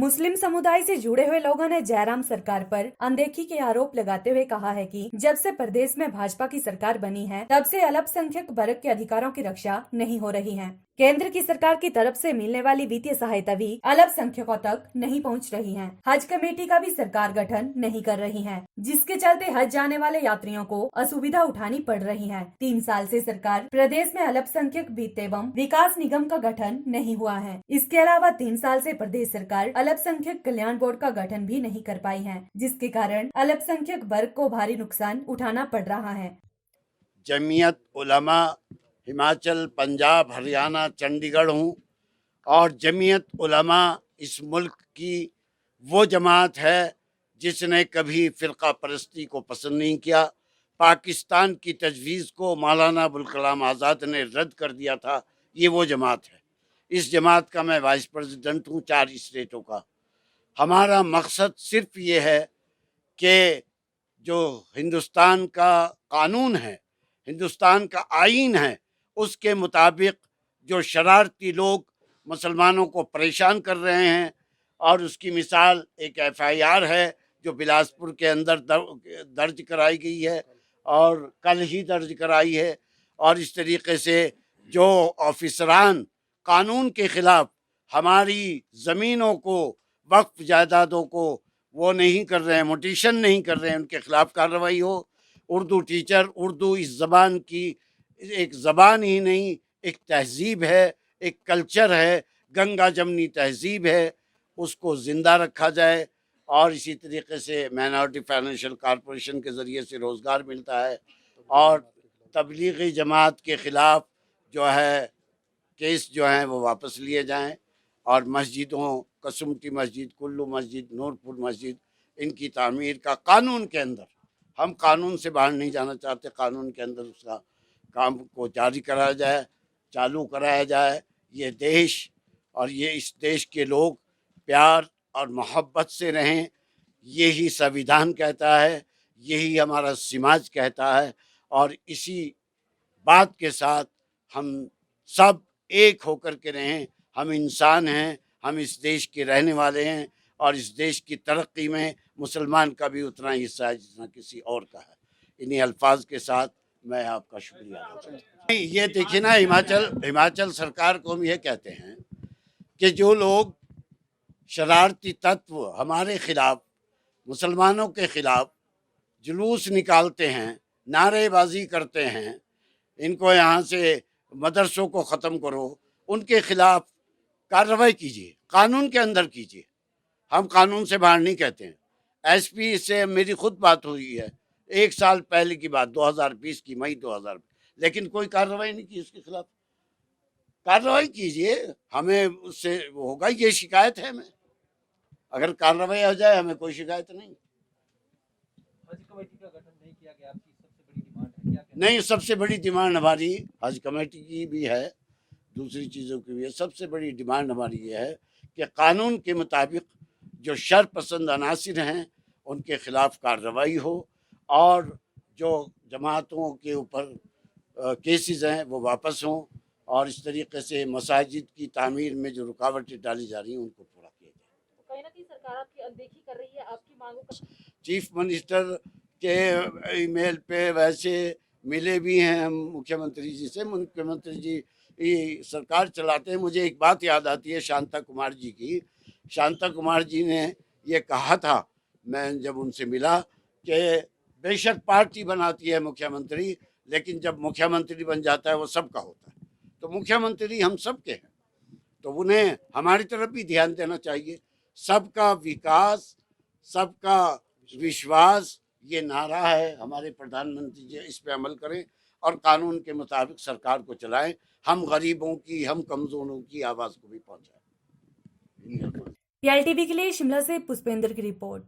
मुस्लिम समुदाय से जुड़े हुए लोगों ने जयराम सरकार पर अनदेखी के आरोप लगाते हुए कहा है कि जब से प्रदेश में भाजपा की सरकार बनी है तब से अल्पसंख्यक वर्ग के अधिकारों की रक्षा नहीं हो रही है। केंद्र की सरकार की तरफ से मिलने वाली वित्तीय सहायता भी अल्पसंख्यकों तक नहीं पहुंच रही है। हज कमेटी का भी सरकार गठन नहीं कर रही है, जिसके चलते हज जाने वाले यात्रियों को असुविधा उठानी पड़ रही है। 3 साल से सरकार प्रदेश में अल्पसंख्यक वित्त एवं विकास निगम का गठन नहीं हुआ है। इसके अलावा 3 साल से प्रदेश सरकार अल्पसंख्यक कल्याण बोर्ड का गठन भी नहीं कर पाई है, जिसके कारण अल्पसंख्यक वर्ग को भारी नुकसान उठाना पड़ रहा है। जमीयत उलमा हिमाचल, पंजाब, हरियाणा, चंडीगढ़ हूँ और जमीयत उलमा इस मुल्क की वो जमात है जिसने कभी फ़िरका परस्ती को पसंद नहीं किया। पाकिस्तान की तजवीज़ को मौलाना अबुल कलाम आज़ाद ने रद्द कर दिया था। ये वो जमात है। इस जमात का मैं वाइस प्रेसिडेंट हूँ 4 स्टेटों का। हमारा मकसद सिर्फ ये है कि जो हिंदुस्तान का कानून है, हिंदुस्तान का आईन है, उसके मुताबिक जो शरारती लोग मुसलमानों को परेशान कर रहे हैं, और उसकी मिसाल एक FIR है जो बिलासपुर के अंदर दर्ज कराई गई है और कल ही दर्ज कराई है। और इस तरीके से जो ऑफिसरान कानून के ख़िलाफ़ हमारी ज़मीनों को, वक्फ जायदादों को वो नहीं कर रहे हैं, मोटिशन नहीं कर रहे हैं, उनके ख़िलाफ़ कार्रवाई हो। उर्दू टीचर, उर्दू इस ज़बान की एक ज़बान ही नहीं, एक तहज़ीब है, एक कल्चर है, गंगा जमनी तहज़ीब है, उसको ज़िंदा रखा जाए। और इसी तरीके से माइनॉरिटी फाइनेंशियल कॉरपोरेशन के ज़रिए से रोज़गार मिलता है। और तबलीगी जमात के ख़िलाफ़ जो है केस जो हैं वो वापस लिए जाएं, और मस्जिदों, कसुमती मस्जिद, कुल्लू मस्जिद, नूरपुर मस्जिद, इनकी तामीर का कानून के अंदर, हम कानून से बाहर नहीं जाना चाहते, कानून के अंदर उसका काम को जारी कराया जाए, चालू कराया जाए। ये देश और ये इस देश के लोग प्यार और मोहब्बत से रहें, यही संविधान कहता है, यही हमारा समाज कहता है। और इसी बात के साथ हम सब एक होकर के रहें। हम इंसान हैं, हम इस देश के रहने वाले हैं, और इस देश की तरक्की में मुसलमान का भी उतना हिस्सा है जितना किसी और का है। इन्हीं अल्फाज के साथ मैं आपका शुक्रिया अदा करता हूं। ये देखिए ना, हिमाचल सरकार को हम ये कहते हैं कि जो लोग शरारती तत्व हमारे खिलाफ, मुसलमानों के खिलाफ जुलूस निकालते हैं, नारेबाजी करते हैं, इनको यहाँ से मदरसों को ख़त्म करो, उनके खिलाफ कार्रवाई कीजिए, कानून के अंदर कीजिए। हम कानून से बाहर नहीं कहते हैं। SP से मेरी खुद बात हुई है 1 साल पहले की बात, 2020 की मई 2020, लेकिन कोई कार्रवाई नहीं की उसके खिलाफ। कार्रवाई कीजिए, हमें उससे होगा, ये शिकायत है हमें। अगर कार्रवाई हो जाए हमें कोई शिकायत नहीं। हज कमेटी का गठन नहीं किया गया, आपकी सबसे बड़ी डिमांड है क्या? नहीं, सबसे बड़ी डिमांड हमारी हज कमेटी की भी है, दूसरी चीज़ों की भी है। सबसे बड़ी डिमांड हमारी ये है कि कानून के मुताबिक जो शर पसंद अनासिर हैं उनके ख़िलाफ़ कार्रवाई हो, और जो जमातों के ऊपर केसेस हैं वो वापस हों, और इस तरीके से मसाजिद की तामीर में जो रुकावटें डाली जा रही हैं उनको पूरा किया जाए। तो कहीं ना कहीं सरकार आपकी अनदेखी कर रही है, आपकी मांगों का। चीफ मिनिस्टर के ईमेल पे वैसे मिले भी हैं हम मुख्यमंत्री जी से। मुख्यमंत्री जी सरकार चलाते हैं। मुझे एक बात याद आती है शांता कुमार जी की। शांता कुमार जी ने ये कहा था, मैं जब उनसे मिला, कि बेशक पार्टी बनाती है मुख्यमंत्री, लेकिन जब मुख्यमंत्री बन जाता है वो सबका होता है। तो मुख्यमंत्री हम सबके हैं, तो उन्हें हमारी तरफ भी ध्यान देना चाहिए। सबका विकास, सबका विश्वास, ये नारा है हमारे प्रधानमंत्री जी। इस पे अमल करें और कानून के मुताबिक सरकार को चलाएं। हम गरीबों की, हम कमजोरों की आवाज़ को भी पहुंचाएं। PLTV के लिए शिमला से पुष्पेंद्र की रिपोर्ट।